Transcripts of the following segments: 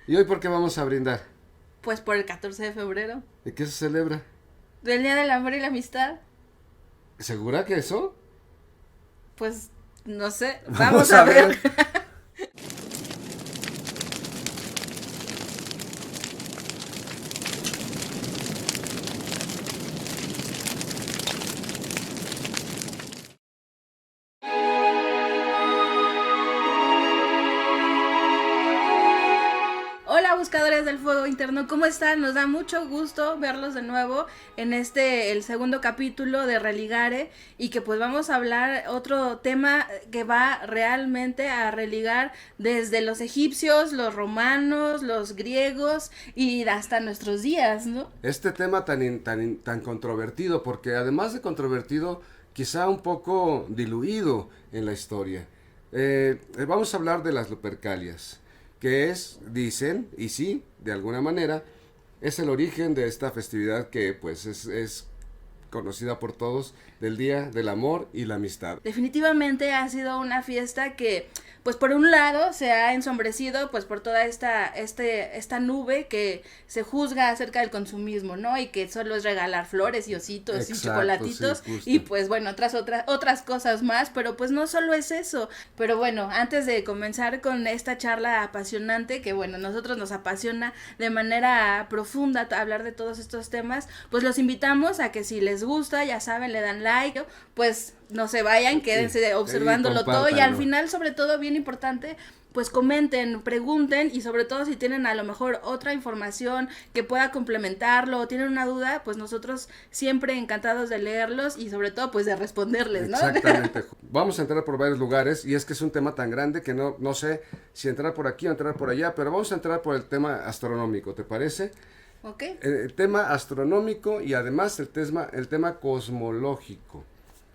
¿Y hoy por qué vamos a brindar? Pues por el 14 de febrero, ¿De qué se celebra? del Día del Amor y la Amistad. ¿Segura que eso? Pues no sé, vamos Vamos a a ver. ver. Hola buscadores del fuego interno, ¿cómo están? Nos da mucho gusto verlos de nuevo en el segundo capítulo de Religare, y que pues vamos a hablar otro tema que va realmente a religar desde los egipcios, los romanos, los griegos y hasta nuestros días, ¿no? Este tema tan controvertido, porque además de controvertido, quizá un poco diluido en la historia. Vamos a hablar de las Lupercalias, que es, dicen, y sí, de alguna manera, es el origen de esta festividad que pues es conocida por todos, del Día del Amor y la Amistad. Definitivamente ha sido una fiesta que, pues por un lado, se ha ensombrecido pues por toda esta nube que se juzga acerca del consumismo, ¿no? Y que solo es regalar flores y ositos y Exacto, sí, chocolatitos y justo. pues bueno, otras cosas más, pero pues no solo es eso. Pero bueno, antes de comenzar con esta charla apasionante, que bueno, a nosotros nos apasiona de manera profunda hablar de todos estos temas, pues los invitamos a que si les gusta, ya saben, le dan like, pues no se vayan, quédense Y observándolo todo, y al compártanlo. final, sobre todo, bien importante, pues comenten, pregunten, y sobre todo si tienen a lo mejor otra información que pueda complementarlo o tienen una duda, pues nosotros siempre encantados de leerlos y sobre todo pues de responderles, ¿no? Exactamente. Vamos a entrar por varios lugares y es que es un tema tan grande que no sé si entrar por aquí o entrar por allá, pero vamos a entrar por el tema astronómico, ¿te parece? ¿Ok? El tema astronómico y además el tema cosmológico.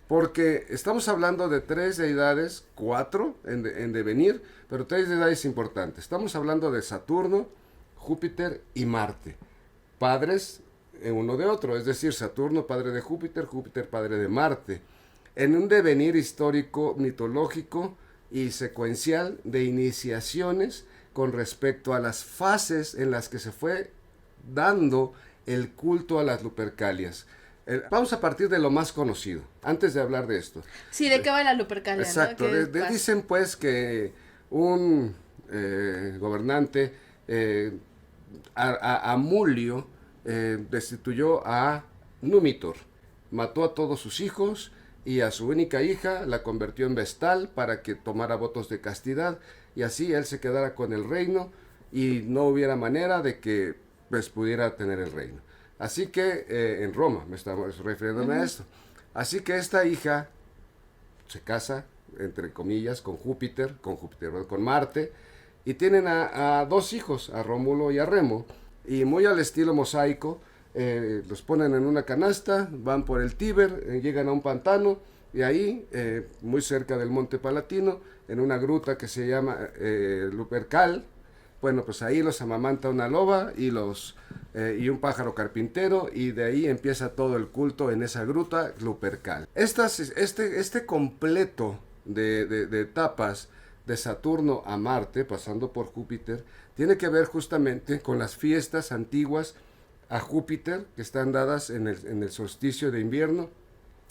Porque estamos hablando de tres deidades, cuatro en devenir, pero tres deidades importantes. Estamos hablando de Saturno, Júpiter y Marte, padres uno de otro, es decir, Saturno padre de Júpiter, Júpiter padre de Marte, en un devenir histórico, mitológico y secuencial de iniciaciones con respecto a las fases en las que se fue dando el culto a las Lupercalias. Vamos a partir de lo más conocido, antes de hablar de esto. Sí, ¿de qué va la Lupercalia, no? Exacto, ¿Qué pasa? dicen pues que un gobernante, a Mulio, destituyó a Numitor, mató a todos sus hijos y a su única hija la convirtió en vestal para que tomara votos de castidad y así él se quedara con el reino y no hubiera manera de que pues pudiera tener el reino. Así que en Roma, me estamos refiriéndome a esto. Así que esta hija se casa, entre comillas, con Marte, y tienen a dos hijos, a Rómulo y a Remo, y muy al estilo mosaico, los ponen en una canasta, van por el Tíber, llegan a un pantano, y ahí, muy cerca del Monte Palatino, en una gruta que se llama Lupercal, bueno, pues ahí los amamanta una loba y un pájaro carpintero y de ahí empieza todo el culto en esa gruta Lupercal. Este completo de etapas de Saturno a Marte, pasando por Júpiter, tiene que ver justamente con las fiestas antiguas a Júpiter que están dadas en el solsticio de invierno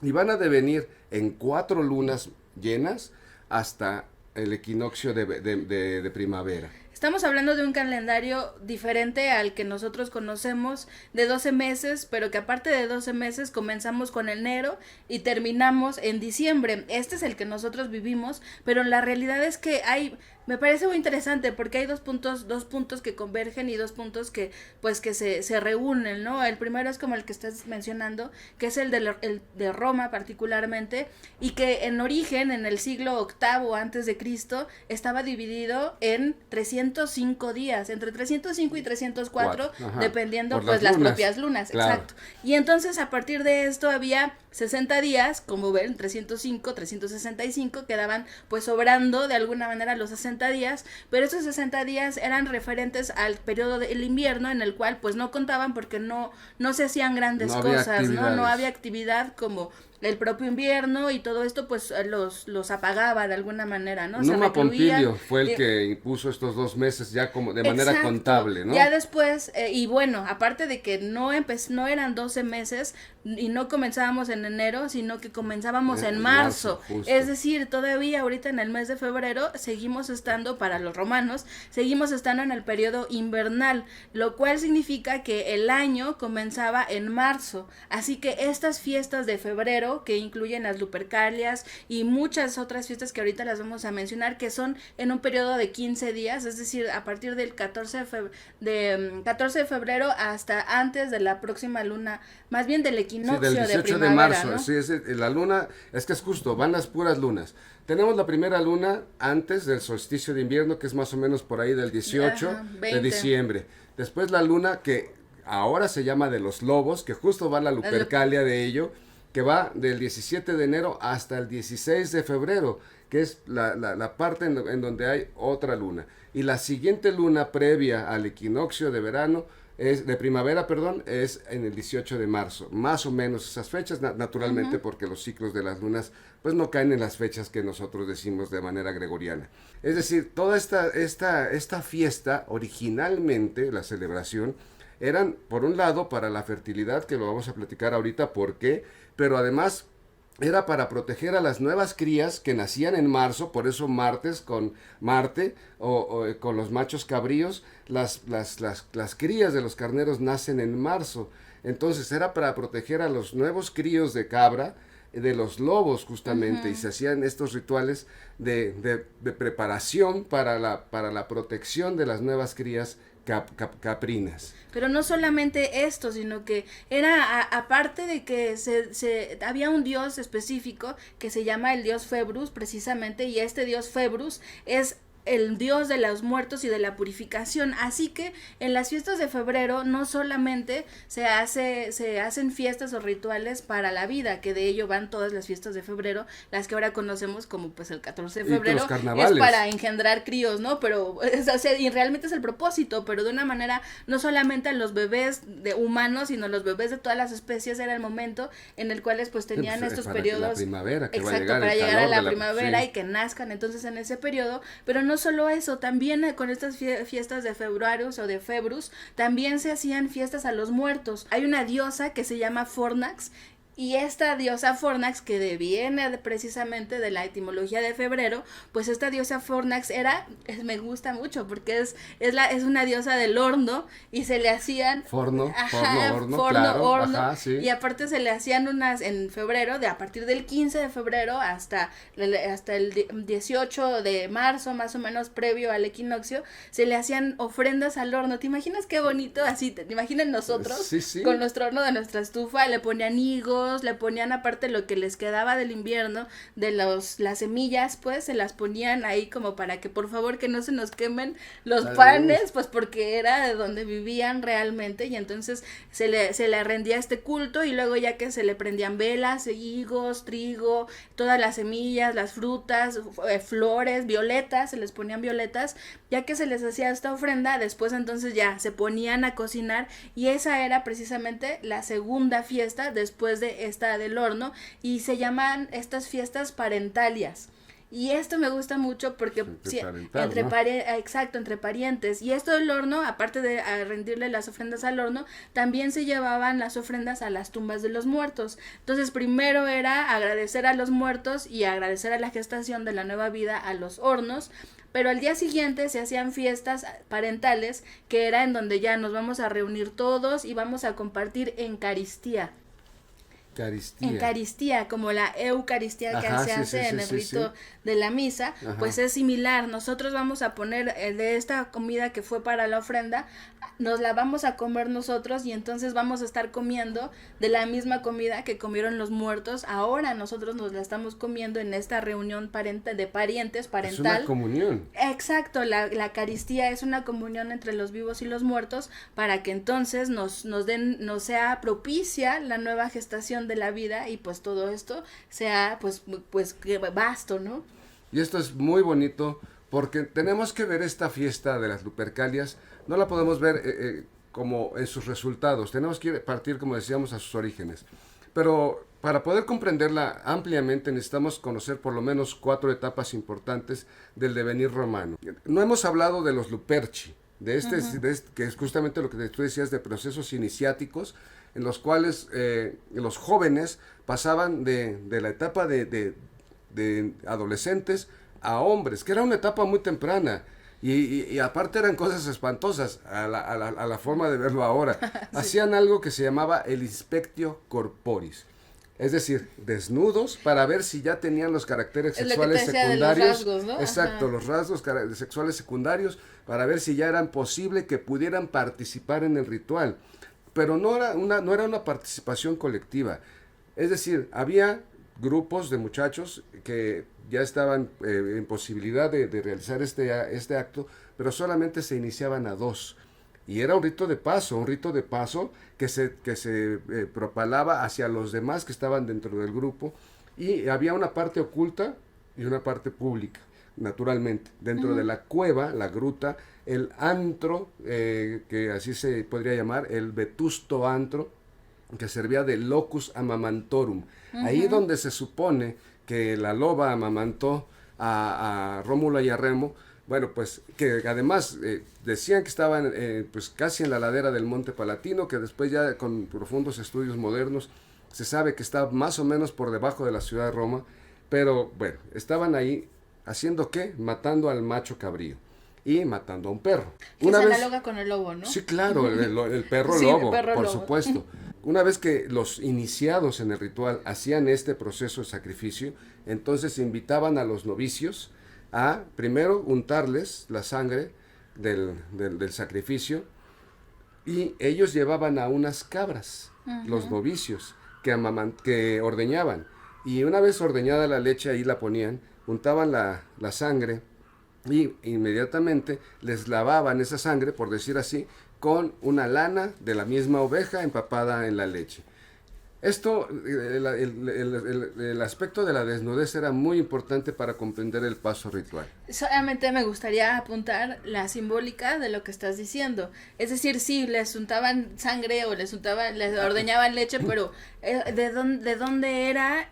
y van a devenir en 4 lunas llenas hasta el equinoccio de primavera. Estamos hablando de un calendario diferente al que nosotros conocemos, de 12 meses, pero que aparte de 12 meses comenzamos con enero y terminamos en diciembre. Este es el que nosotros vivimos, pero la realidad es que me parece muy interesante porque hay dos puntos que convergen y dos puntos que pues que se reúnen, ¿no? El primero es como el que estás mencionando, que es el de Roma particularmente, y que en origen, en el siglo octavo antes de Cristo, estaba dividido en 305 días, entre 305 y 304, dependiendo Por pues las las lunas, propias lunas, claro. exacto. Y entonces a partir de esto había 60 días, como ven, 305, 365, quedaban pues sobrando de alguna manera los 60 días, pero esos 60 días eran referentes al periodo del invierno, en el cual pues no contaban porque no se hacían grandes No había cosas, ¿no? No actividades. había actividad como el propio invierno y todo esto pues los apagaba de alguna manera, ¿no? Numa Pompilio fue el y- que impuso estos 2 meses ya como de manera Exacto. contable, ¿no? Ya después, y bueno, aparte de que no eran 12 meses y no comenzábamos en enero, sino que comenzábamos en marzo. Justo. Es decir, todavía ahorita en el mes de febrero seguimos estando, para los romanos, seguimos estando en el periodo invernal, lo cual significa que el año comenzaba en marzo. Así que estas fiestas de febrero, que incluyen las Lupercalias y muchas otras fiestas que ahorita las vamos a mencionar, que son en un periodo de 15 días, es decir, a partir del 14 de febrero hasta antes de la próxima luna, más bien del equinoccio del 18 de primavera, marzo, ¿no? sí, la luna, es que es justo, van las puras lunas. Tenemos la primera luna antes del solsticio de invierno, que es más o menos por ahí del 18 Ajá, de 20. diciembre. Después la luna que ahora se llama de los lobos, que justo va la Lupercalia de ello, que va del 17 de enero hasta el 16 de febrero, que es la parte en donde hay otra luna. Y la siguiente luna previa al equinoccio de verano, de primavera, perdón, es en el 18 de marzo, más o menos esas fechas, naturalmente, porque los ciclos de las lunas pues no caen en las fechas que nosotros decimos de manera gregoriana. Es decir, toda esta fiesta, originalmente, la celebración, eran, por un lado, para la fertilidad, que lo vamos a platicar ahorita por qué, pero además era para proteger a las nuevas crías que nacían en marzo, por eso martes con Marte o con los machos cabríos, las crías de los carneros nacen en marzo. Entonces era para proteger a los nuevos críos de cabra de los lobos justamente, y se hacían estos rituales de preparación para la protección de las nuevas crías caprinas. Pero no solamente esto, sino que era aparte de que había un dios específico que se llama el dios Februs precisamente, y este dios Februs es el dios de los muertos y de la purificación. Así que en las fiestas de febrero no solamente se hacen fiestas o rituales para la vida, que de ello van todas las fiestas de febrero, las que ahora conocemos como pues el 14 de febrero, es para engendrar críos, ¿no? Pero, o sea, y realmente es el propósito, pero de una manera, no solamente a los bebés de humanos, sino los bebés de todas las especies, era el momento en el cual pues tenían estos periodos. La primavera, que exacto, va a para llegar a la primavera, sí. y que nazcan entonces en ese periodo, pero no solo eso, también con estas fiestas de Februarius o de Februs, también se hacían fiestas a los muertos. Hay una diosa que se llama Fornax, y esta diosa Fornax, que viene precisamente de la etimología de febrero, pues esta diosa Fornax me gusta mucho porque es una diosa del horno, y se le hacían horno, claro, ajá, sí. Y aparte se le hacían unas en febrero, a partir del 15 de febrero hasta el 18 de marzo, más o menos previo al equinoccio, se le hacían ofrendas al horno. ¿Te imaginas qué bonito? Así, te imaginas nosotros sí. Con nuestro horno de nuestra estufa, le ponían higos, le ponían aparte lo que les quedaba del invierno, de las semillas, pues se las ponían ahí como para que por favor que no se nos quemen los panes, pues porque era de donde vivían realmente, y entonces se le rendía este culto, y luego ya que se le prendían velas, higos, trigo, todas las semillas, las frutas, flores, violetas, se les ponían violetas, ya que se les hacía esta ofrenda, después entonces ya se ponían a cocinar, y esa era precisamente la segunda fiesta después de esta del horno, y se llaman estas fiestas parentalias. Y esto me gusta mucho porque entre parientes. Y esto del horno, aparte de rendirle las ofrendas al horno, también se llevaban las ofrendas a las tumbas de los muertos. Entonces primero era agradecer a los muertos y agradecer a la gestación de la nueva vida a los hornos, pero al día siguiente se hacían fiestas parentales, que era en donde ya nos vamos a reunir todos y vamos a compartir Eucaristía. Eucaristía, como la Eucaristía que se hace en el rito de la misa, pues es similar. Nosotros vamos a poner de esta comida que fue para la ofrenda, nos la vamos a comer nosotros, y entonces vamos a estar comiendo de la misma comida que comieron los muertos. Ahora nosotros nos la estamos comiendo en esta reunión de parientes, parental. Es una comunión. Exacto, la Eucaristía es una comunión entre los vivos y los muertos, para que entonces nos sea propicia la nueva gestación de la vida, y pues todo esto sea pues vasto, ¿no? Y esto es muy bonito porque tenemos que ver esta fiesta de las Lupercalias, no la podemos ver como en sus resultados, tenemos que partir, como decíamos, a sus orígenes. Pero Para poder comprenderla ampliamente necesitamos conocer por lo menos 4 etapas importantes del devenir romano. No hemos hablado de los Luperci, que es justamente lo que tú decías de procesos iniciáticos, en los cuales los jóvenes pasaban de la etapa de adolescentes a hombres, que era una etapa muy temprana. Y aparte eran cosas espantosas a la forma de verlo ahora. Sí. Hacían algo que se llamaba el inspectio corporis. Es decir, desnudos para ver si ya tenían los caracteres sexuales secundarios. Los rasgos, ¿no? Exacto, ajá. Los rasgos sexuales secundarios para ver si ya eran posible que pudieran participar en el ritual. Pero no era una participación colectiva. Es decir, había grupos de muchachos que ya estaban en posibilidad de realizar este acto, pero solamente se iniciaban a 2. Y era un rito de paso que se propalaba hacia los demás que estaban dentro del grupo, y había una parte oculta y una parte pública, naturalmente. Dentro de la cueva, la gruta, el antro, que así se podría llamar, el vetusto antro, que servía de locus amamantorum. Ahí donde se supone que la loba amamantó a Rómulo y a Remo. Bueno, pues que además decían que estaban pues casi en la ladera del Monte Palatino, que después ya con profundos estudios modernos se sabe que está más o menos por debajo de la ciudad de Roma, pero bueno, estaban ahí haciendo ¿qué? Matando al macho cabrío y matando a un perro. Que se analoga con el lobo, ¿no? Sí, claro, el perro sí, lobo, el perro por lobo. supuesto. Una vez que los iniciados en el ritual hacían este proceso de sacrificio, entonces invitaban a los novicios a primero untarles la sangre del sacrificio, y ellos llevaban a unas cabras, los novicios, que ordeñaban, y una vez ordeñada la leche ahí la ponían, untaban la sangre y inmediatamente les lavaban esa sangre, por decir así, con una lana de la misma oveja empapada en la leche. Esto, el aspecto de la desnudez era muy importante para comprender el paso ritual. Solamente me gustaría apuntar la simbólica de lo que estás diciendo. Es decir, sí, les untaban sangre o les ordeñaban leche, pero ¿de dónde era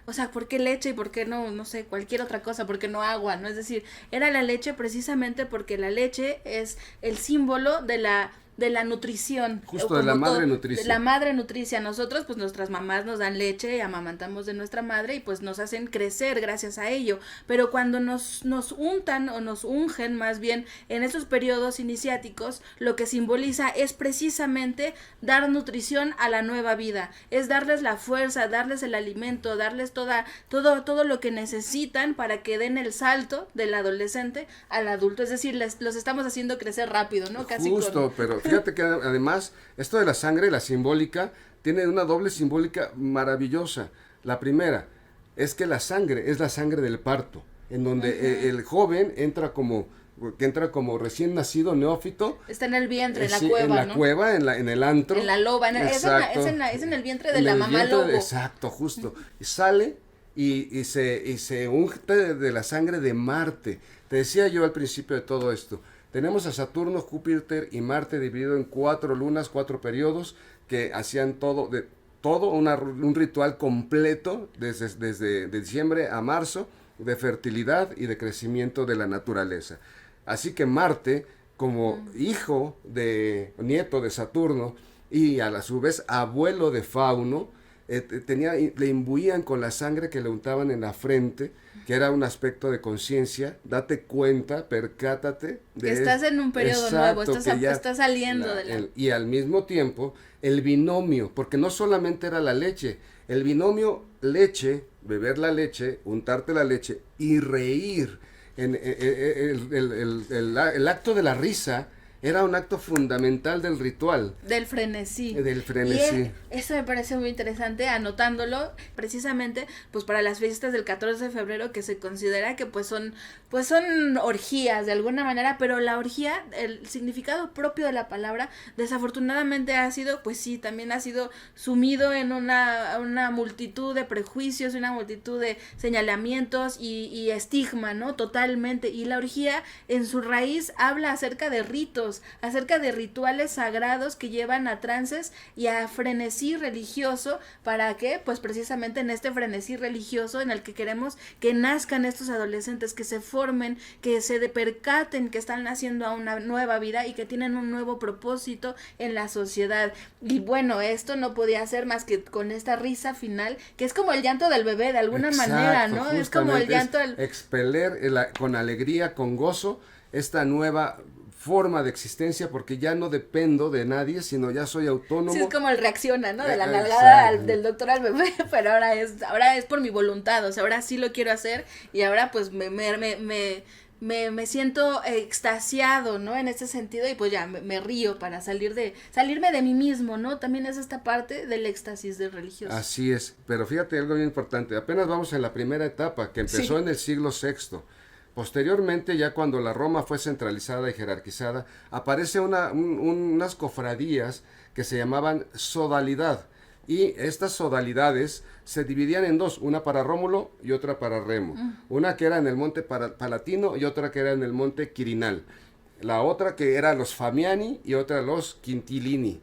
o sea, por qué leche y por qué no sé, cualquier otra cosa, por qué no agua, ¿no? Es decir, era la leche precisamente porque la leche es el símbolo de la nutrición. Justo, de la madre nutricia. La madre nutricia. Nosotros, pues nuestras mamás nos dan leche y amamantamos de nuestra madre y pues nos hacen crecer gracias a ello. Pero cuando nos untan o nos ungen más bien en esos periodos iniciáticos, lo que simboliza es precisamente dar nutrición a la nueva vida. Es darles la fuerza, darles el alimento, darles todo lo que necesitan para que den el salto del adolescente al adulto. Es decir, los estamos haciendo crecer rápido, ¿no? Casi justo, pero fíjate que además esto de la sangre, la simbólica, tiene una doble simbólica maravillosa. La primera es que la sangre es la sangre del parto, en donde el joven entra como recién nacido, neófito. Está en el vientre, en la sí, cueva, en la ¿no? cueva, en el antro. En la loba, es en el vientre de la mamá lobo. Exacto, justo. Y sale y se unge de la sangre de Marte. Te decía yo al principio de todo esto. Tenemos a Saturno, Júpiter y Marte dividido en 4 lunas, 4 periodos que hacían un ritual completo desde diciembre a marzo de fertilidad y de crecimiento de la naturaleza. Así que Marte, como nieto de Saturno y a su vez abuelo de Fauno, le imbuían con la sangre que le untaban en la frente, que era un aspecto de conciencia. Date cuenta, percátate que estás en un periodo nuevo, estás saliendo y al mismo tiempo el binomio, porque no solamente era la leche, el binomio leche, beber la leche, untarte la leche y reír. El acto de la risa era un acto fundamental del ritual. Del frenesí. Y eso me parece muy interesante, anotándolo precisamente pues para las fiestas del 14 de febrero, que se considera que pues son orgías de alguna manera, pero la orgía, el significado propio de la palabra, desafortunadamente también ha sido sumido en una multitud de prejuicios, una multitud de señalamientos y estigma, ¿no? Totalmente. Y la orgía en su raíz habla acerca de ritos, sagrados, acerca de rituales sagrados que llevan a trances y a frenesí religioso. ¿Para qué? Pues precisamente en este frenesí religioso en el que queremos que nazcan estos adolescentes, que se formen, que se percaten que están naciendo a una nueva vida y que tienen un nuevo propósito en la sociedad. Y bueno, esto no podía ser más que con esta risa final, que es como el llanto del bebé de alguna manera, ¿no? Es como el llanto del... expeler con alegría, con gozo, esta nueva forma de existencia, porque ya no dependo de nadie, sino ya soy autónomo. Sí, es como el reacciona, ¿no? De la nalgada del doctor al bebé, pero ahora es por mi voluntad, o sea, ahora sí lo quiero hacer y ahora pues me siento extasiado, ¿no? En ese sentido y pues ya me río para salirme de mí mismo, ¿no? También es esta parte del éxtasis del religioso. Así es, pero fíjate algo bien importante, apenas vamos en la primera etapa que empezó en el siglo VI. Posteriormente, ya cuando la Roma fue centralizada y jerarquizada, aparece unas cofradías que se llamaban sodalidad. Y estas sodalidades se dividían en dos, una para Rómulo y otra para Remo. Una que era en el monte Palatino y otra que era en el monte Quirinal. La otra que era los Famiani y otra los Quintilini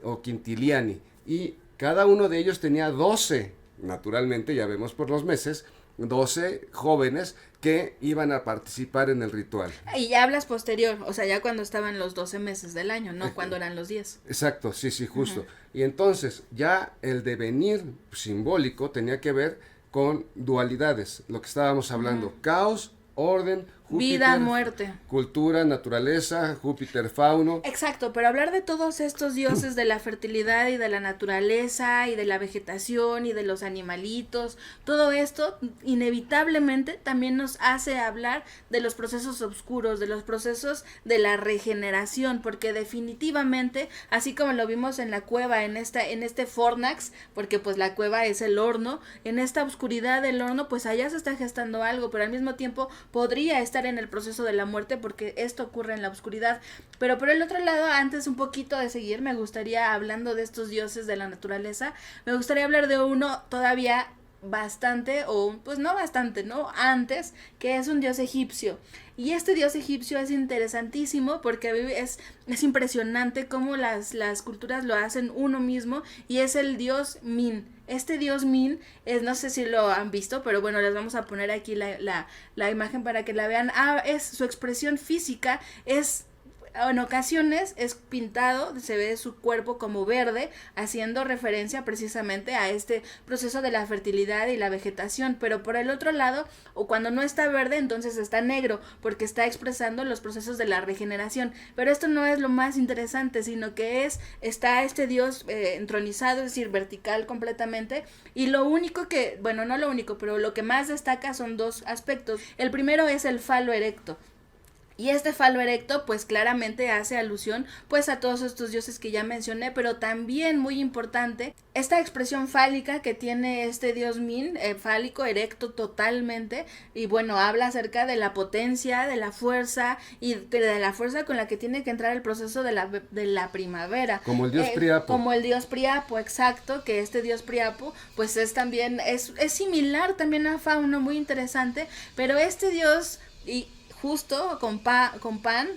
o Quintiliani. Y cada uno de ellos tenía 12, naturalmente, ya vemos por los meses, 12 jóvenes que iban a participar en el ritual. Y ya hablas posterior, o sea, ya cuando estaban los 12 meses del año, no cuando eran los 10. Exacto, sí, justo. Y entonces ya el devenir simbólico tenía que ver con dualidades, lo que estábamos hablando, caos, orden, Júpiter, vida, muerte, cultura, naturaleza, Júpiter, fauno. Exacto, pero hablar de todos estos dioses de la fertilidad y de la naturaleza y de la vegetación y de los animalitos, todo esto inevitablemente también nos hace hablar de los procesos oscuros, de los procesos de la regeneración, porque definitivamente, así como lo vimos en la cueva, en este fornax, porque pues la cueva es el horno, en esta oscuridad del horno, pues allá se está gestando algo, pero al mismo tiempo podría estar en el proceso de la muerte porque esto ocurre en la oscuridad. Pero por el otro lado, antes un poquito de seguir, me gustaría, hablando de estos dioses de la naturaleza, me gustaría hablar de uno todavía bastante, o pues no bastante, ¿no? Antes, que es un dios egipcio. Y este dios egipcio es interesantísimo porque es impresionante cómo las culturas lo hacen uno mismo, y es el dios Min. Este dios Min, no sé si lo han visto, pero bueno, les vamos a poner aquí la imagen para que la vean. Su expresión física en ocasiones es pintado, se ve su cuerpo como verde, haciendo referencia precisamente a este proceso de la fertilidad y la vegetación, pero por el otro lado, o cuando no está verde, entonces está negro, porque está expresando los procesos de la regeneración. Pero esto no es lo más interesante, sino que está este dios entronizado, es decir, vertical completamente, y lo único que, bueno, no lo único, pero lo que más destaca son dos aspectos. El primero es el falo erecto. Y este falo erecto pues claramente hace alusión pues a todos estos dioses que ya mencioné, pero también muy importante esta expresión fálica que tiene este dios Min, fálico, erecto totalmente, y bueno, habla acerca de la potencia, de la fuerza y de la fuerza con la que tiene que entrar el proceso de la primavera. Como el dios Priapo. Como el dios Priapo, exacto, que este dios Priapo pues es similar también a Fauno, muy interesante, pero este dios justo con Pan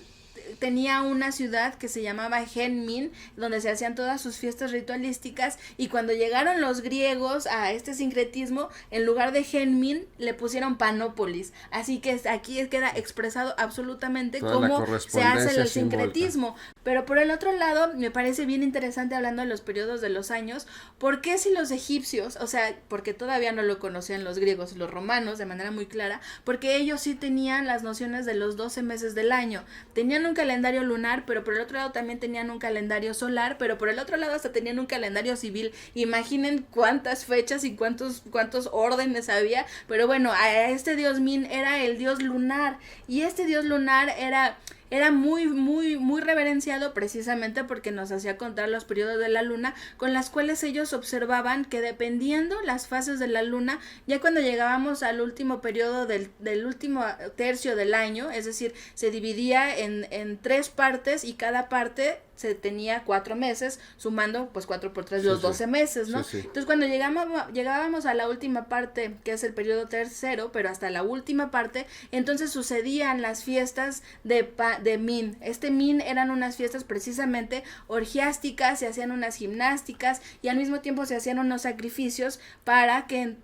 tenía una ciudad que se llamaba Genmin, donde se hacían todas sus fiestas ritualísticas, y cuando llegaron los griegos a este sincretismo, en lugar de Genmin le pusieron Panópolis, así que aquí queda expresado absolutamente cómo se hace el sincretismo. Pero por el otro lado, me parece bien interesante, hablando de los periodos de los años, ¿por qué si los egipcios, o sea, porque todavía no lo conocían los griegos, los romanos de manera muy clara, porque ellos sí tenían las nociones de los 12 meses del año, tenían un calendario lunar, pero por el otro lado también tenían un calendario solar, pero por el otro lado hasta tenían un calendario civil? Imaginen cuántas fechas y cuántos órdenes había, pero bueno, a este dios Min era el dios lunar, y este dios lunar era muy, muy, muy reverenciado precisamente porque nos hacía contar los periodos de la luna, con las cuales ellos observaban que dependiendo las fases de la luna, ya cuando llegábamos al último periodo del último tercio del año, es decir, se dividía en 3 partes, y cada parte se tenía 4 meses, sumando pues 4 por 3 los 12 meses, ¿no? Sí. Entonces cuando llegábamos a la última parte, que es el periodo tercero, pero hasta la última parte, entonces sucedían las fiestas de llama de Min. Este Min eran unas fiestas precisamente orgiásticas, se hacían unas gimnásticas y al mismo tiempo se hacían unos sacrificios para que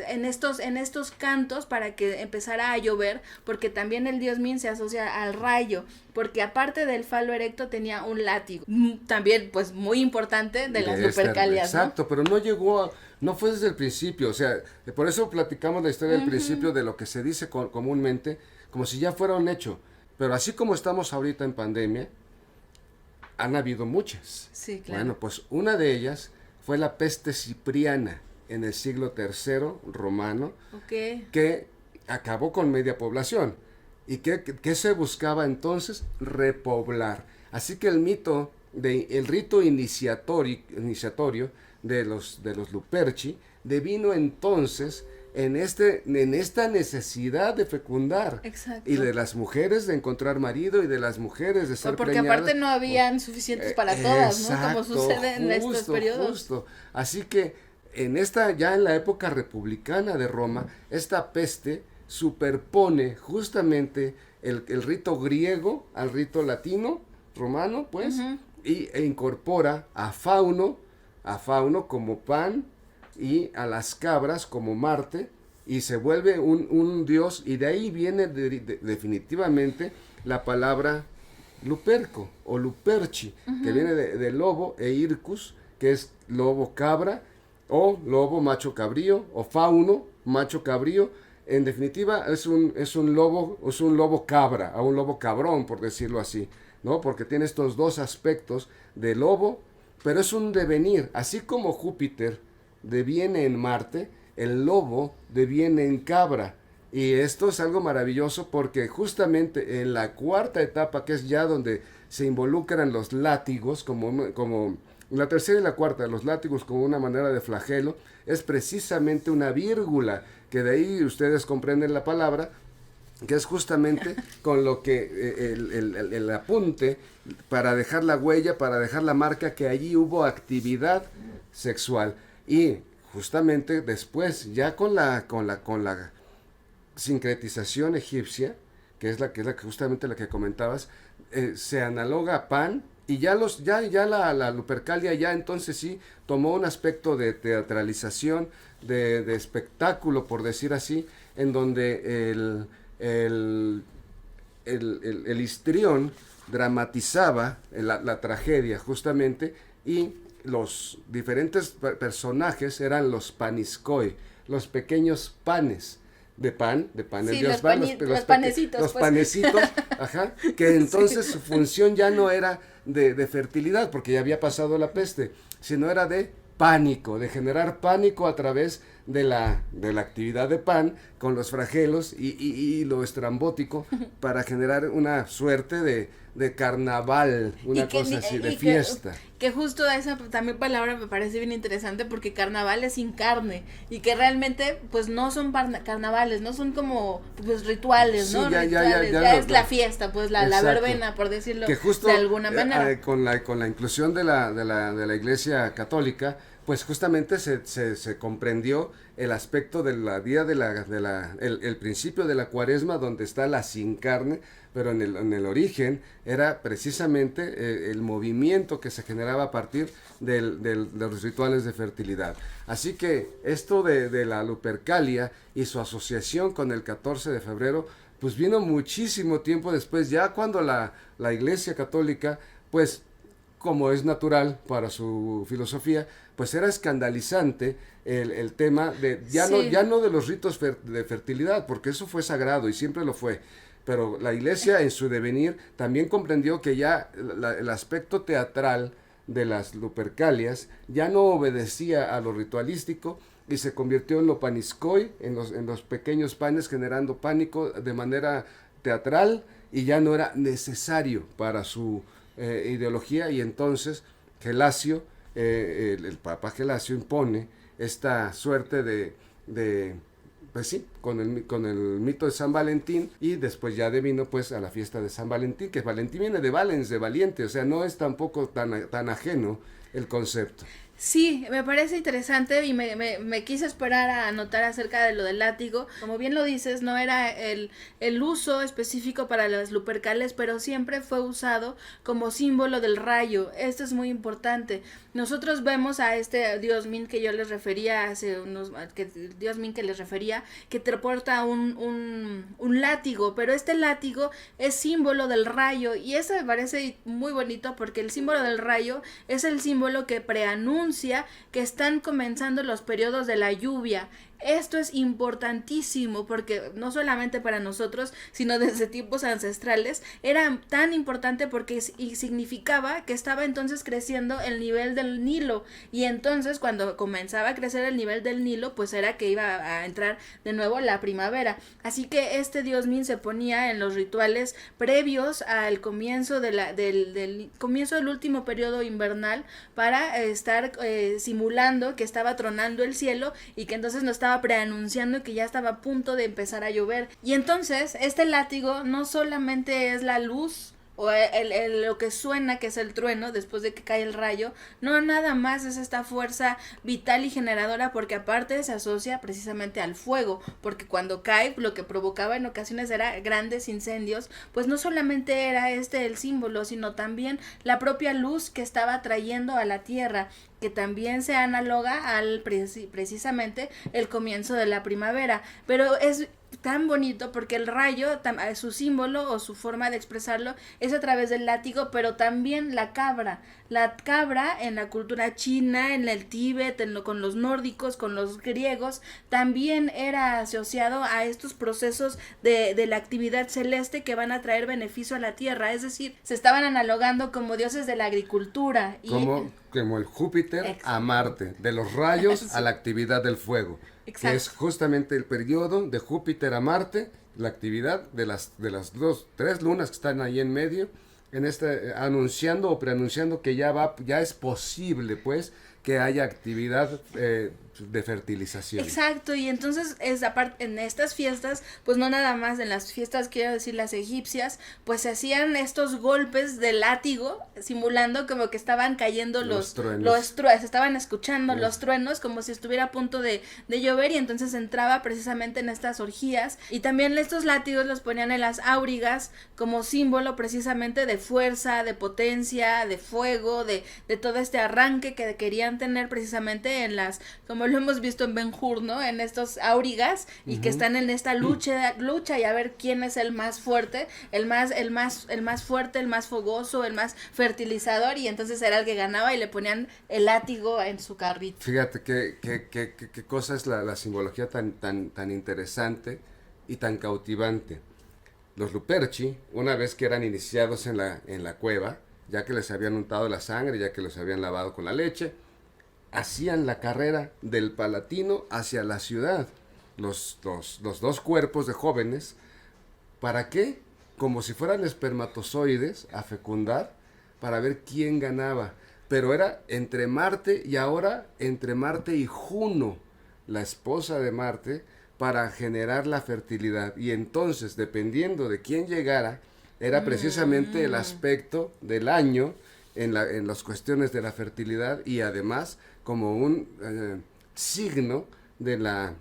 en estos cantos, para que empezara a llover, porque también el dios Min se asocia al rayo, porque aparte del falo erecto tenía un látigo, también pues muy importante de las Lupercalias, exacto, ¿no? pero no fue desde el principio, o sea, por eso platicamos la historia del principio de lo que se dice comúnmente, como si ya fuera un hecho, pero así como estamos ahorita en pandemia, han habido muchas. Sí, claro. Bueno, pues una de ellas fue la peste cipriana en el siglo III romano, que acabó con media población. ¿Y qué se buscaba entonces? Repoblar. Así que el rito iniciatorio de los Luperci devino entonces en esta necesidad de fecundar. Exacto. Y de las mujeres de encontrar marido y de las mujeres de ser porque preñadas. aparte no habían suficientes para todas, exacto, ¿no? Como sucede en estos periodos. Justo. Así que ya en la época republicana de Roma, esta peste superpone justamente el rito griego al rito latino, romano, pues, e incorpora a Fauno como Pan y a las cabras como Marte, y se vuelve un dios, y de ahí viene definitivamente la palabra Luperco o Luperci, que viene de lobo, e Ircus, que es lobo cabra, o lobo macho cabrío, o Fauno macho cabrío. En definitiva es un lobo cabra, o un lobo cabrón, por decirlo así, ¿no? Porque tiene estos dos aspectos de lobo, pero es un devenir, así como Júpiter deviene en Marte, el lobo deviene en cabra. Y esto es algo maravilloso porque justamente en la cuarta etapa, que es ya donde se involucran los látigos, como la tercera y la cuarta, los látigos como una manera de flagelo, es precisamente una vírgula, que de ahí ustedes comprenden la palabra, que es justamente con lo que el apunte para dejar la huella, para dejar la marca que allí hubo actividad sexual. Y justamente después, ya con la sincretización egipcia, que es justamente la que comentabas, se analoga a Pan, y ya la Lupercalia ya entonces sí tomó un aspecto de teatralización, de espectáculo, por decir así, en donde el histrión dramatizaba la tragedia justamente, y los diferentes personajes eran los paniscoi, los pequeños panes de pan, sí, el dios pan, los panecitos, los pues. Panecitos, ajá, que entonces su función ya no era de fertilidad, porque ya había pasado la peste, sino era de pánico, de generar pánico a través de la actividad de Pan con los flagelos y lo estrambótico, para generar una suerte de carnaval, una cosa así, de fiesta. Que justo esa también palabra me parece bien interesante, porque carnaval es sin carne, y que realmente pues no son carnavales, no son como pues rituales, sí, ¿no? Ya es la fiesta, pues la verbena, por decirlo que justo, de alguna manera. Con la inclusión de la Iglesia Católica, pues justamente se comprendió el aspecto de la día el principio de la Cuaresma, donde está la sin carne, pero en el origen era precisamente el movimiento que se generaba a partir de los rituales de fertilidad. Así que esto de la Lupercalia y su asociación con el 14 de febrero, pues vino muchísimo tiempo después, ya cuando la Iglesia Católica, pues como es natural para su filosofía, pues era escandalizante el tema de, ya no de los ritos de fertilidad, porque eso fue sagrado y siempre lo fue, pero la Iglesia en su devenir también comprendió que ya el aspecto teatral de las Lupercalias ya no obedecía a lo ritualístico, y se convirtió en lo paniscoi, en los pequeños panes, generando pánico de manera teatral, y ya no era necesario para su ideología. Y entonces Gelasio, el Papa Gelasio, impone esta suerte de pues sí, con el mito de San Valentín, y después ya devino pues a la fiesta de San Valentín, que Valentín viene de valens, de valiente, o sea, no es tampoco tan ajeno el concepto. Sí, me parece interesante y me quise esperar a anotar acerca de lo del látigo. Como bien lo dices, no era el uso específico para las Lupercales, pero siempre fue usado como símbolo del rayo. Esto es muy importante. Nosotros vemos a este dios Min que yo les refería hace unos, que dios Min que les refería, que te porta un látigo, pero este látigo es símbolo del rayo y eso me parece muy bonito porque el símbolo del rayo es el símbolo que preanuncia que están comenzando los periodos de la lluvia. Esto es importantísimo porque no solamente para nosotros, sino desde tiempos ancestrales, era tan importante porque significaba que estaba entonces creciendo el nivel del Nilo y entonces cuando comenzaba a crecer el nivel del Nilo, pues era que iba a entrar de nuevo la primavera. Así que este dios Min se ponía en los rituales previos al comienzo del comienzo del último periodo invernal para estar simulando que estaba tronando el cielo y que entonces no estaba preanunciando que ya estaba a punto de empezar a llover. Y entonces este látigo no solamente es la luz o lo que suena que es el trueno después de que cae el rayo, no, nada más es esta fuerza vital y generadora porque aparte se asocia precisamente al fuego, porque cuando cae lo que provocaba en ocasiones era grandes incendios, pues no solamente era el símbolo, sino también la propia luz que estaba trayendo a la tierra, que también se analoga al precisamente el comienzo de la primavera, pero es tan bonito porque el rayo, su símbolo o su forma de expresarlo es a través del látigo, pero también la cabra en la cultura china, en el Tíbet, con los nórdicos, con los griegos, también era asociado a estos procesos de la actividad celeste que van a traer beneficio a la tierra, es decir, se estaban analogando como dioses de la agricultura. Como el Júpiter a Marte, de los rayos sí. A la actividad del fuego. Exacto. Que es justamente el periodo de Júpiter a Marte, la actividad de las tres lunas que están ahí en medio, anunciando o preanunciando que ya es posible, pues, que haya actividad de fertilización. Exacto, y entonces en estas fiestas, pues no nada más en las fiestas, quiero decir las egipcias, pues se hacían estos golpes de látigo, simulando como que estaban cayendo los truenos, se estaban escuchando los truenos como si estuviera a punto de llover y entonces entraba precisamente en estas orgías y también estos látigos los ponían en las aurigas como símbolo precisamente de fuerza, de potencia, de fuego, de todo este arranque que querían tener precisamente en las, como lo hemos visto en Ben-Hur, ¿no? En estos aurigas y que están en esta lucha y a ver quién es el más fuerte, el más fuerte, el más fogoso, el más fertilizador y entonces era el que ganaba y le ponían el látigo en su carrito. Fíjate qué cosa es la simbología tan interesante y tan cautivante. Los Luperci, una vez que eran iniciados en la cueva, ya que les habían untado la sangre, ya que los habían lavado con la leche, hacían la carrera del Palatino hacia la ciudad, los dos cuerpos de jóvenes, ¿para qué? Como si fueran espermatozoides a fecundar, para ver quién ganaba, pero era entre Marte y Juno, la esposa de Marte, para generar la fertilidad, y entonces, dependiendo de quién llegara, era precisamente el aspecto del año en las cuestiones de la fertilidad y además como un signo de la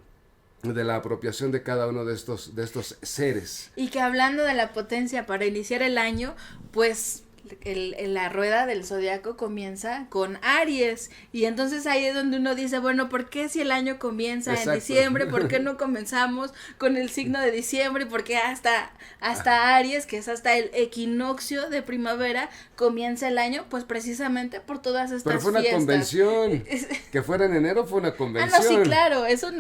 apropiación de cada uno de estos seres. Y que hablando de la potencia para iniciar el año, pues la rueda del zodiaco comienza con Aries y entonces ahí es donde uno dice, bueno, ¿por qué si el año comienza en diciembre? ¿Por qué no comenzamos con el signo de diciembre? ¿Por qué hasta Aries, que es hasta el equinoccio de primavera, comienza el año? Pues precisamente por todas estas fiestas. Pero fue una convención, que fuera en enero fue una convención. Ah, no, sí, claro, eso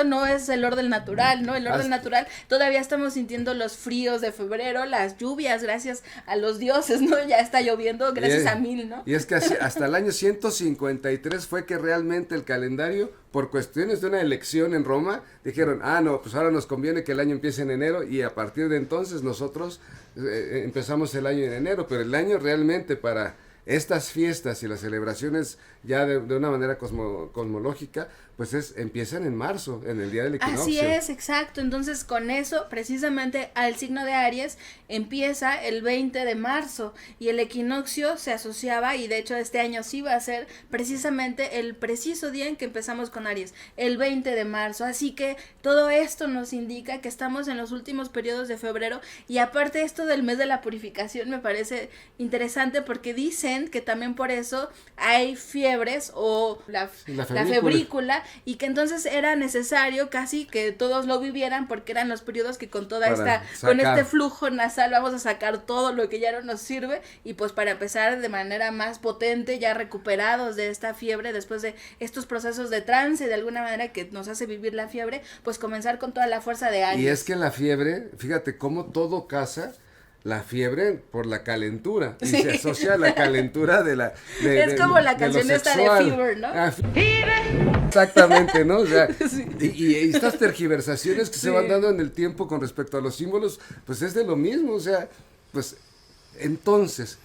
no es el orden natural, ¿no? El orden natural, todavía estamos sintiendo los fríos de febrero, las lluvias, gracias a los dioses, ¿no? Ya está lloviendo gracias a Mil, ¿no? Y es que hasta el año 153 fue que realmente el calendario, por cuestiones de una elección en Roma, dijeron, no, pues ahora nos conviene que el año empiece en enero y a partir de entonces nosotros empezamos el año en enero, pero el año realmente para estas fiestas y las celebraciones ya de una manera cosmológica, pues empiezan en marzo, en el día del equinoccio. Así es, exacto. Entonces, con eso, precisamente al signo de Aries empieza el 20 de marzo y el equinoccio se asociaba, y de hecho este año sí va a ser precisamente el preciso día en que empezamos con Aries, el 20 de marzo. Así que todo esto nos indica que estamos en los últimos periodos de febrero, y aparte esto del mes de la purificación me parece interesante porque dicen que también por eso hay fiebres o la febrícula, y que entonces era necesario casi que todos lo vivieran porque eran los periodos que con toda con este flujo nasal vamos a sacar todo lo que ya no nos sirve, y pues para empezar de manera más potente, ya recuperados de esta fiebre, después de estos procesos de trance de alguna manera que nos hace vivir la fiebre, pues comenzar con toda la fuerza de Aries. Y es que la fiebre, fíjate cómo todo casa. La fiebre por la calentura, y se asocia a la calentura es como la canción esta de Fever, ¿no? Exactamente, ¿no? O sea, y estas tergiversaciones que se van dando en el tiempo con respecto a los símbolos, pues es de lo mismo, o sea, pues entonces,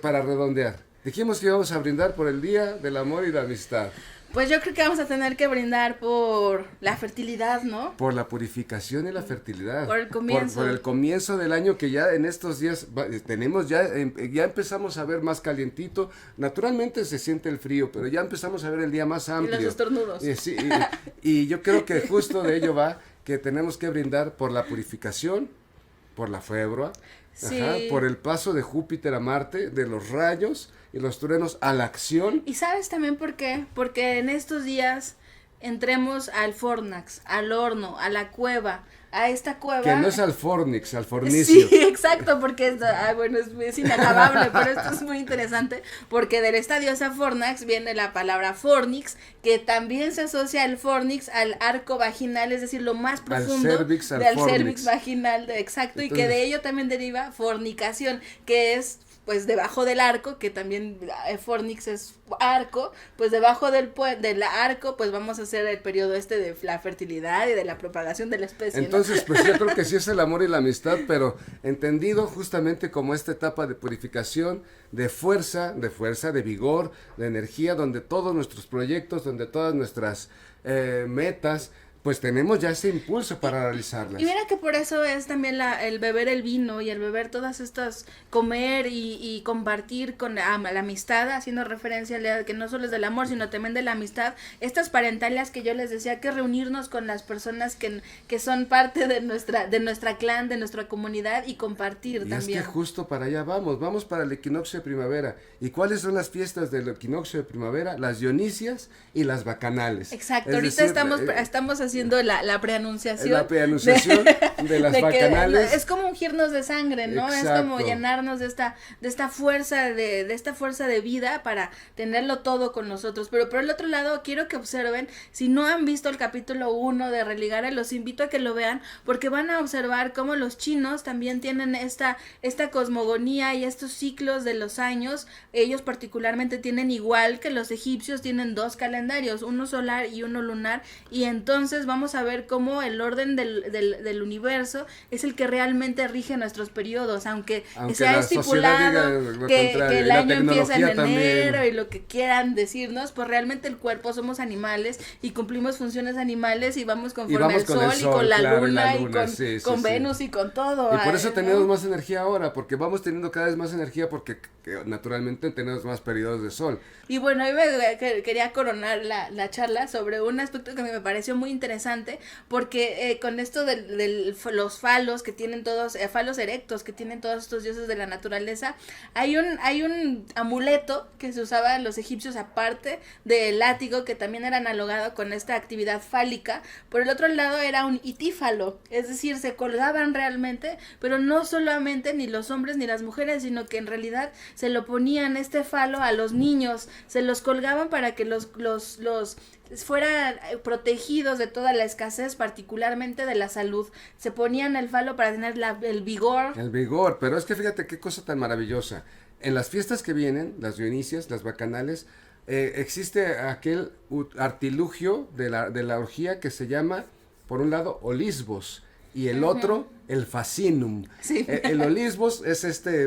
para redondear, dijimos que íbamos a brindar por el Día del Amor y la Amistad. Pues yo creo que vamos a tener que brindar por la fertilidad, ¿no? Por la purificación y la fertilidad. Por el comienzo. Por el comienzo del año, que ya en estos días tenemos ya empezamos a ver más calientito. Naturalmente se siente el frío, pero ya empezamos a ver el día más amplio. Y los estornudos. Sí, y yo creo que justo de ello va que tenemos que brindar por la purificación, por la febra, sí. Por el paso de Júpiter a Marte, de los rayos y los truenos a la acción. ¿Y sabes también por qué? Porque en estos días entremos al fornax, al horno, a la cueva, a esta cueva. Que no es al fornix, al fornicio. Sí, exacto, porque bueno, es inacabable, pero esto es muy interesante, porque de esta diosa fornax viene la palabra fornix, que también se asocia al fornix, al arco vaginal, es decir, lo más profundo del cervix vaginal, exacto. Entonces, y que de ello también deriva fornicación, que es pues debajo del arco, que también fornix es arco, pues debajo del arco, pues vamos a hacer el periodo de la fertilidad y de la propagación de la especie. Entonces, ¿no? Pues yo creo que sí es el amor y la amistad, pero entendido justamente como esta etapa de purificación, de fuerza, de vigor, de energía, donde todos nuestros proyectos, donde todas nuestras metas, pues tenemos ya ese impulso para realizarlas. Y mira que por eso es también el beber el vino y el beber todas estas, comer y compartir con la amistad, haciendo referencia a que no solo es del amor, sino también de la amistad, estas parentalias que yo les decía, que reunirnos con las personas que son parte de nuestra clan, de nuestra comunidad, y compartir y también. Es que justo para allá vamos para el equinoccio de primavera. ¿Y cuáles son las fiestas del equinoccio de primavera? Las dionisias y las bacanales. Exacto, ahorita estamos haciendo la preanunciación. La preanunciación de las bacanales. Es como ungirnos de sangre, ¿no? Exacto. Es como llenarnos de esta fuerza de vida para tenerlo todo con nosotros. Pero por el otro lado, quiero que observen, si no han visto el capítulo 1 de Religare, los invito a que lo vean, porque van a observar cómo los chinos también tienen esta cosmogonía y estos ciclos de los años. Ellos particularmente tienen, igual que los egipcios, tienen 2 calendarios, uno solar y uno lunar, y entonces vamos a ver cómo el orden del universo es el que realmente rige nuestros periodos, aunque sea estipulado que el año empieza en enero también, y lo que quieran decirnos, pues realmente el cuerpo somos animales y cumplimos funciones animales y vamos conforme al sol y con la luna y con Venus y con todo. Y por eso tenemos más energía ahora, porque vamos teniendo cada vez más energía, porque naturalmente tenemos más periodos de sol. Y bueno, hoy quería coronar la charla sobre un aspecto que me pareció muy interesante, porque con esto de los falos que tienen todos, falos erectos que tienen todos estos dioses de la naturaleza, hay un amuleto que se usaba en los egipcios, aparte del látigo, que también era analogado con esta actividad fálica. Por el otro lado era un itífalo, es decir, se colgaban realmente, pero no solamente ni los hombres ni las mujeres, sino que en realidad se lo ponían este falo a los niños, se los colgaban para que los fueran protegidos de toda la escasez, particularmente de la salud. Se ponían el falo para tener el vigor. El vigor, pero es que fíjate qué cosa tan maravillosa. En las fiestas que vienen, las dionisias, las bacanales, existe aquel artilugio de la orgía que se llama, por un lado, olisbos, y el otro, el fascinum. Sí. El olisbos es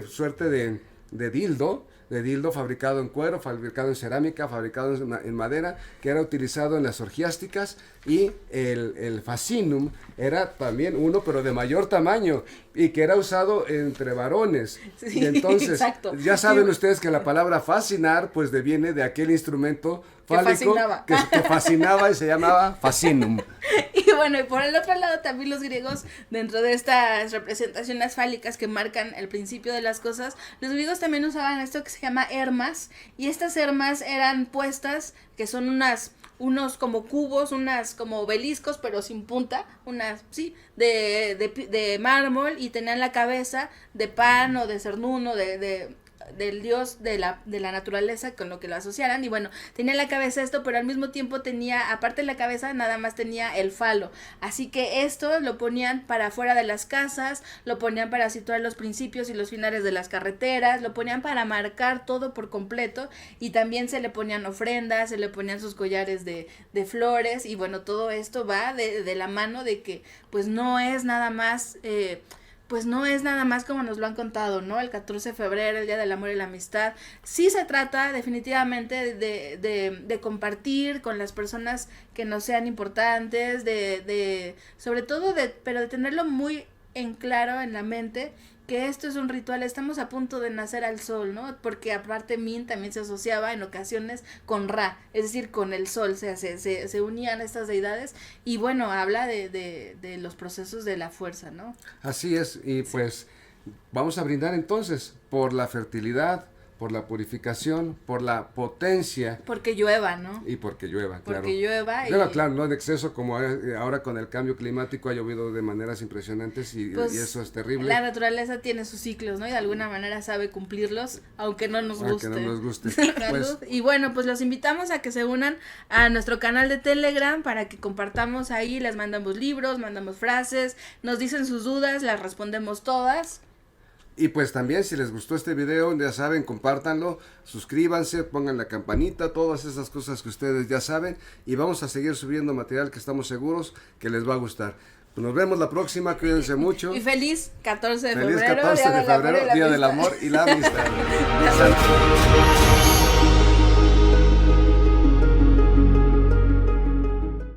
suerte de dildo, de dildo fabricado en cuero, fabricado en cerámica, fabricado en madera, que era utilizado en las orgiásticas, y el fascinum era también uno, pero de mayor tamaño, y que era usado entre varones. Sí, y entonces, exacto. ya saben ustedes que la palabra fascinar, pues deviene de aquel instrumento fálico que fascinaba y se llamaba fascinum. Y bueno, y por el otro lado también los griegos, dentro de estas representaciones fálicas que marcan el principio de las cosas, los griegos también usaban esto que se llama hermas, y estas hermas eran puestas, que son unos como cubos, unas como obeliscos, pero sin punta, de mármol, y tenían la cabeza de Pan o de Cernún o del dios de la naturaleza con lo que lo asociaran. Y bueno, tenía la cabeza esto, pero al mismo tiempo tenía, aparte de la cabeza, nada más tenía el falo. Así que esto lo ponían para afuera de las casas, lo ponían para situar los principios y los finales de las carreteras, lo ponían para marcar todo por completo, y también se le ponían ofrendas, se le ponían sus collares de flores. Y bueno, todo esto va de la mano de que pues no es nada más como nos lo han contado, ¿no? El 14 de febrero, el Día del Amor y la Amistad. Sí se trata definitivamente de compartir con las personas que nos sean importantes, sobre todo pero de tenerlo muy en claro en la mente, que esto es un ritual. Estamos a punto de nacer al sol, ¿no? Porque aparte Min también se asociaba en ocasiones con Ra, es decir, con el sol, o sea, se unían estas deidades, y bueno, habla de los procesos de la fuerza, ¿no? Así es, y pues vamos a brindar entonces por la fertilidad, por la purificación, por la potencia. Porque llueva, ¿no? Y porque llueva, claro. Porque llueva. Llueva, claro, no en exceso, como ahora con el cambio climático ha llovido de maneras impresionantes, y eso es terrible. La naturaleza tiene sus ciclos, ¿no? Y de alguna manera sabe cumplirlos, aunque no nos guste. Aunque no nos guste. Pues, y bueno, pues los invitamos a que se unan a nuestro canal de Telegram para que compartamos ahí, les mandamos libros, mandamos frases, nos dicen sus dudas, las respondemos todas. Y pues también, si les gustó este video, ya saben, compártanlo, suscríbanse, pongan la campanita, todas esas cosas que ustedes ya saben, y vamos a seguir subiendo material que estamos seguros que les va a gustar. Pues nos vemos la próxima, cuídense mucho. Y feliz 14 de febrero. Feliz 14 de febrero, Día del Amor y la Amistad.